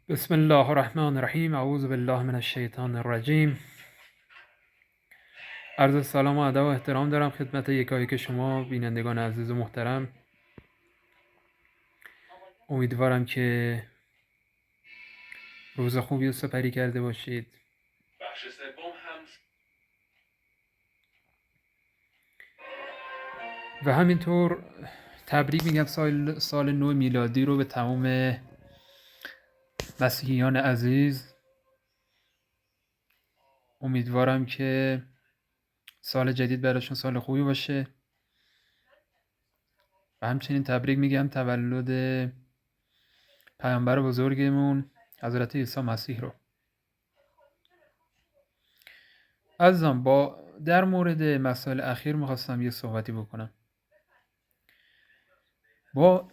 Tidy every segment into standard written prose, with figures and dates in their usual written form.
بسم الله الرحمن الرحیم. اعوذ بالله من الشیطان الرجیم. عرض سلام و ادب و احترام دارم خدمت یکایک شما بینندگان عزیز و محترم. امیدوارم که روز خوبی رو سپری کرده باشید. و همینطور تبریک میگم سال نو میلادی رو به تمام مسیحیان عزیز. امیدوارم که سال جدید براشون سال خوبی باشه و همچنین تبریک میگم تولد پیامبر بزرگمون حضرت عیسی مسیح رو. عزیزان، در مورد مسائل اخیر میخواستم یه صحبتی بکنم. با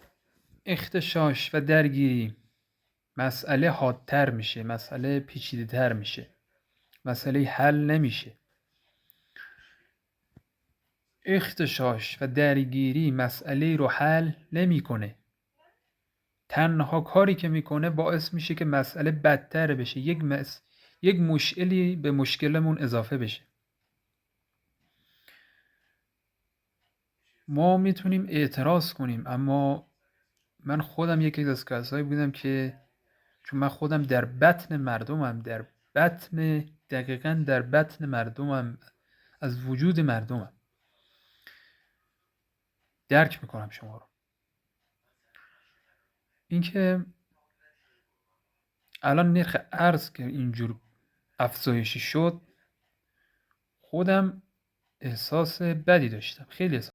اختشاش و درگیری مسئله حادتر میشه، مسئله پیچیده تر میشه، مسئله حل نمیشه. اختشاش و درگیری مسئله رو حل نمیکنه. تنها کاری که میکنه باعث میشه که مسئله بدتر بشه، یک مشکلی به مشکلمون اضافه بشه. ما میتونیم اعتراض کنیم، اما من خودم یکی از کسایی بودم که چون من خودم در بطن مردمم، دقیقاً در بطن مردمم، از وجود مردمم، درک میکنم شما رو. اینکه الان نرخ ارز که اینجور افزایشی شد، خودم احساس بدی داشتم، خیلی